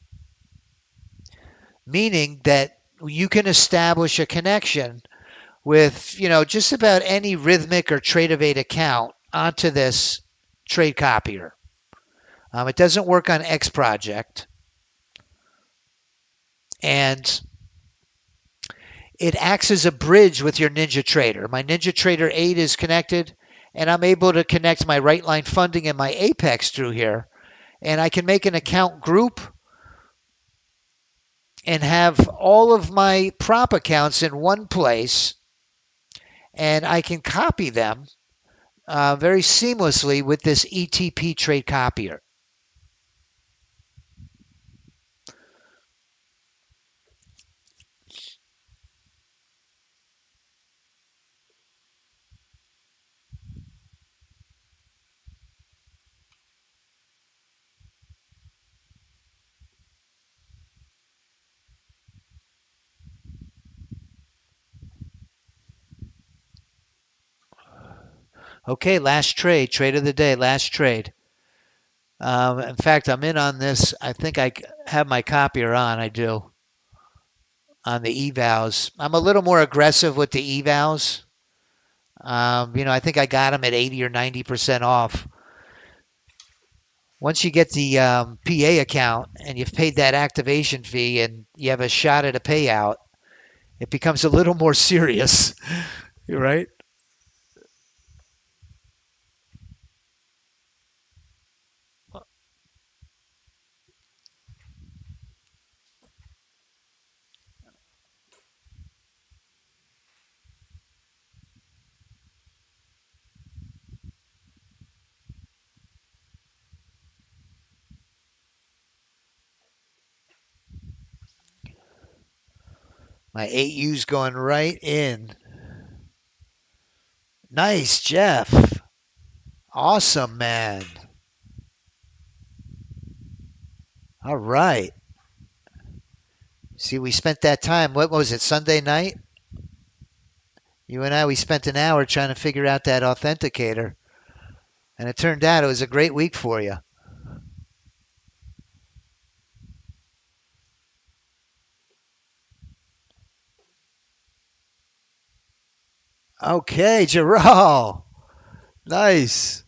meaning that you can establish a connection with, just about any Rhythmic or Tradeovate account onto this trade copier. It doesn't work on X Project, and it acts as a bridge with your Ninja Trader. My Ninja Trader 8 is connected, and I'm able to connect my Right Line Funding and my Apex through here, and I can make an account group and have all of my prop accounts in one place, and I can copy them very seamlessly with this ETP trade copier. Okay, last trade of the day, last trade. In fact, I'm in on this. I think I have my copier on. I do. On the evals. I'm a little more aggressive with the evals. I think I got them at 80 or 90% off. Once you get the PA account and you've paid that activation fee and you have a shot at a payout, it becomes a little more serious. You're right. My 8U's going right in. Nice, Jeff. Awesome, man. All right. See, we spent that time. What was it, Sunday night? You and I, we spent an hour trying to figure out that authenticator. And it turned out it was a great week for you. Okay, Gerald. Nice.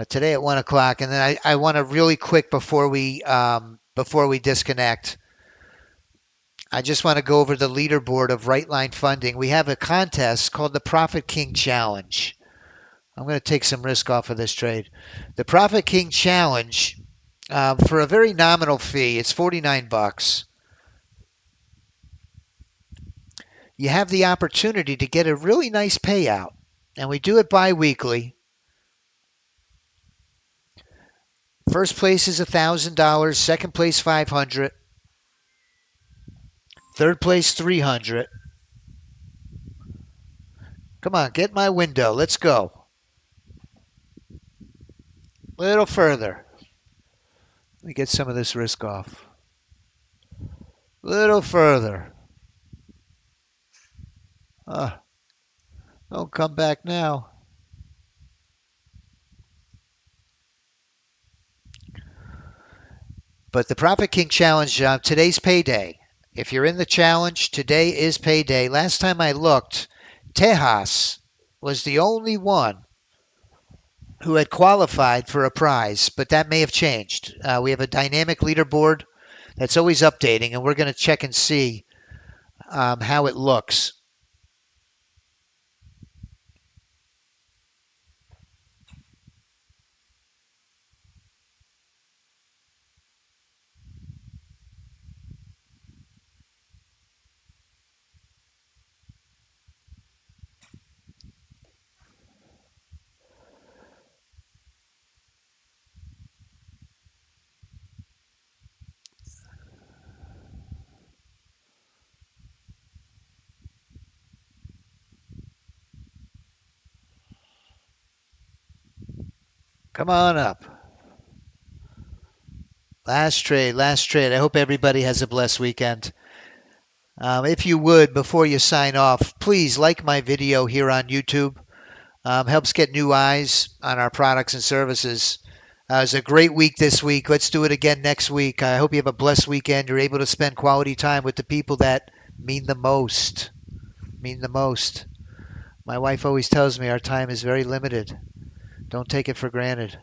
today at 1 o'clock. And then I want to really quick before we disconnect, I just want to go over the leaderboard of Right Line Funding. We have a contest called the Profit King Challenge. I'm going to take some risk off of this trade. The Profit King Challenge, for a very nominal fee, it's 49 bucks. You have the opportunity to get a really nice payout. And we do it bi-weekly. First place is $1,000, second place $500, third place $300. Come on, get my window. Let's go. A little further. Let me get some of this risk off. A little further. Don't come back now. But the Profit King Challenge, today's payday. If you're in the challenge, today is payday. Last time I looked, Tejas was the only one who had qualified for a prize, but that may have changed. We have a dynamic leaderboard that's always updating, and we're going to check and see how it looks. Come on up. Last trade, last trade. I hope everybody has a blessed weekend. If you would, before you sign off, please like my video here on YouTube. Helps get new eyes on our products and services. It was a great week this week. Let's do it again next week. I hope you have a blessed weekend. You're able to spend quality time with the people that mean the most. Mean the most. My wife always tells me our time is very limited. Don't take it for granted.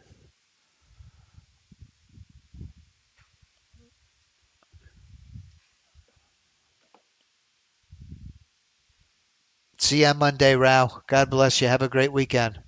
See you on Monday, Rao. God bless you. Have a great weekend.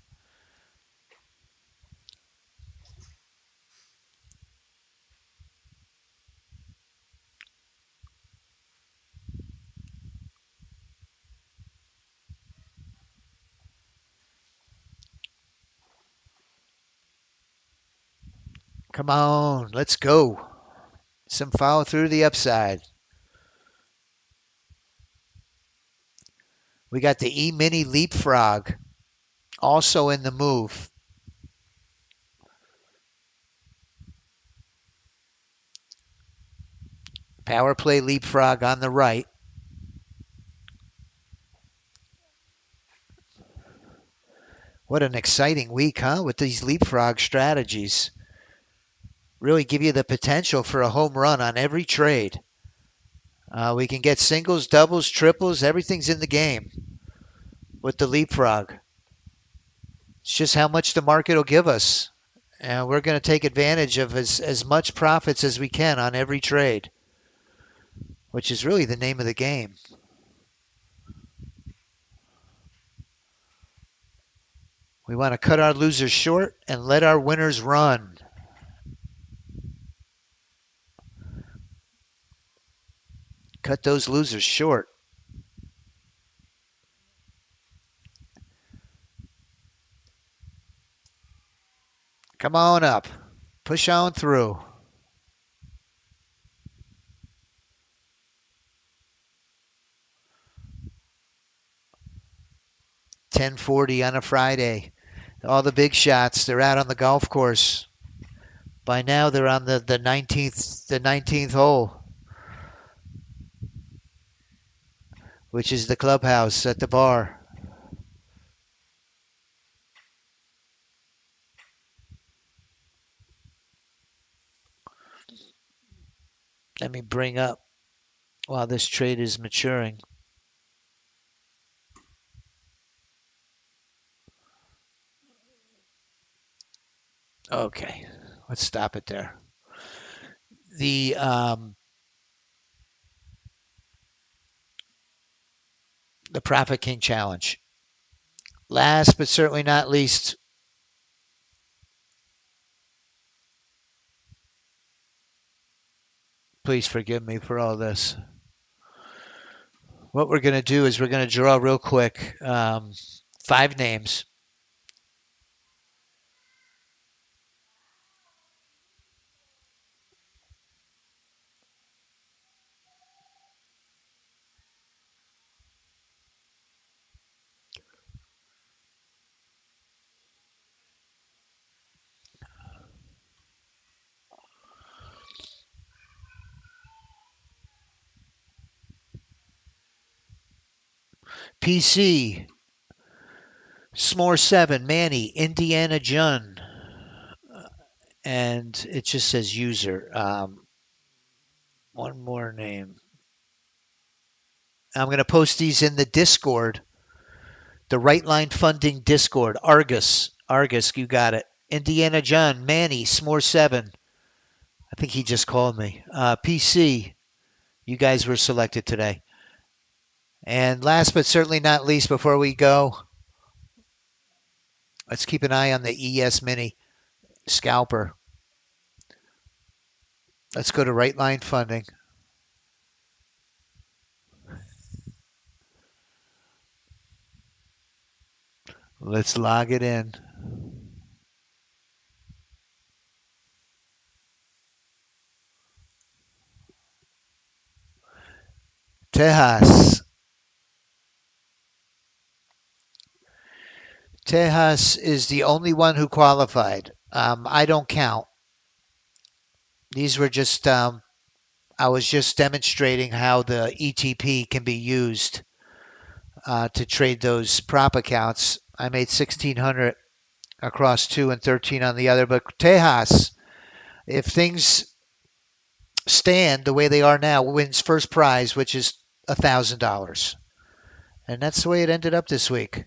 Come on, let's go. Some follow through the upside. We got the E-mini leapfrog also in the move. Power play leapfrog on the right. What an exciting week, huh? With these leapfrog strategies. Really give you the potential for a home run on every trade. We can get singles, doubles, triples. Everything's in the game with the leapfrog. It's just how much the market will give us. And we're going to take advantage of as much profits as we can on every trade, which is really the name of the game. We want to cut our losers short and let our winners run. Cut those losers short. Come on up. Push on through. $10.40 on a Friday. All the big shots, they're out on the golf course. By now they're on the 19th hole, which is the clubhouse at the bar. Let me bring up while this trade is maturing. Okay, let's stop it there. The the Profit King Challenge. Last but certainly not least, please forgive me for all this. What we're going to do is we're going to draw real quick 5 names. PC, S'more 7, Manny, Indiana Jun, and it just says user. One more name. I'm going to post these in the Discord, the Right Line Funding Discord. Argus, you got it. Indiana Jun, Manny, S'more 7. I think he just called me. PC, you guys were selected today. And last but certainly not least, before we go, let's keep an eye on the ES Mini scalper. Let's go to Right Line Funding. Let's log it in. Tejas. Tejas is the only one who qualified. I don't count. These were just, I was just demonstrating how the ETP can be used to trade those prop accounts. I made 1,600 across 2 and 13 on the other. But Tejas, if things stand the way they are now, wins first prize, which is $1,000. And that's the way it ended up this week.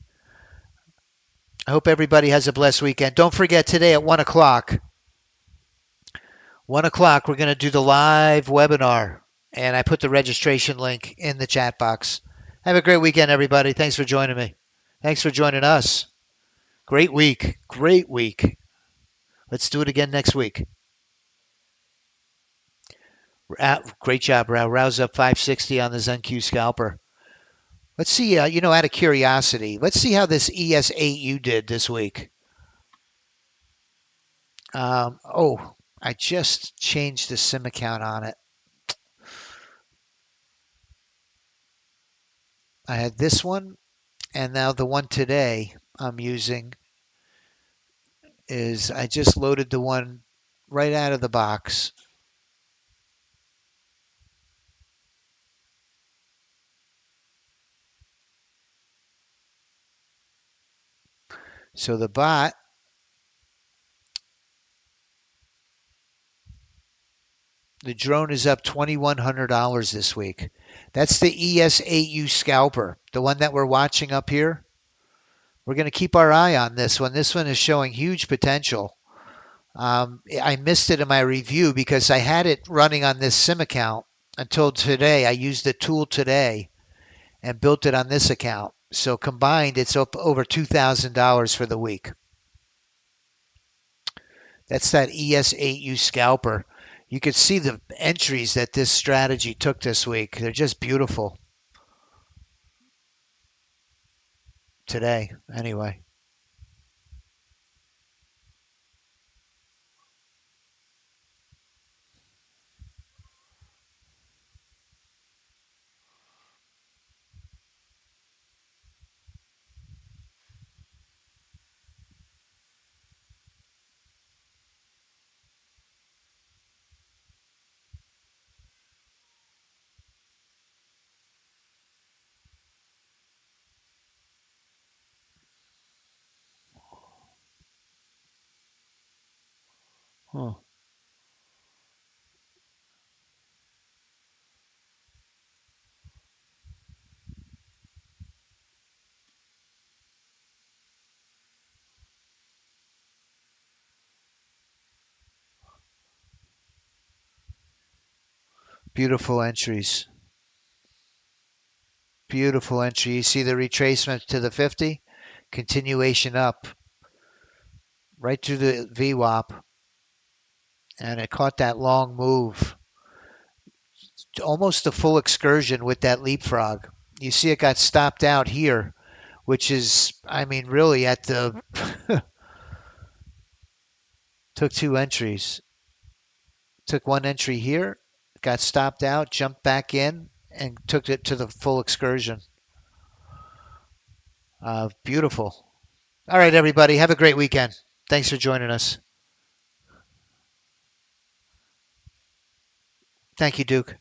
I hope everybody has a blessed weekend. Don't forget today at 1 o'clock. 1 o'clock, we're going to do the live webinar. And I put the registration link in the chat box. Have a great weekend, everybody. Thanks for joining me. Thanks for joining us. Great week. Great week. Let's do it again next week. Great job, Rao. Rao's up 560 on the ZenQ scalper. Let's see, out of curiosity, let's see how this ES8U did this week. I just changed the SIM account on it. I had this one, and now the one today I'm using is I just loaded the one right out of the box. So the bot, the drone is up $2,100 this week. That's the ES8U scalper, the one that we're watching up here. We're going to keep our eye on this one. This one is showing huge potential. I missed it in my review because I had it running on this SIM account until today. I used the tool today and built it on this account. So combined, it's up over $2,000 for the week. That's that ES8U scalper. You could see the entries that this strategy took this week. They're just beautiful. Today, anyway. Huh. Beautiful entries. Beautiful entry. You see the retracement to the 50? Continuation up right through the VWAP. And it caught that long move. Almost a full excursion with that leapfrog. You see it got stopped out here, which is, I mean, really at the... took two entries. Took one entry here, got stopped out, jumped back in, and took it to the full excursion. Beautiful. All right, everybody. Have a great weekend. Thanks for joining us. Thank you, Duke.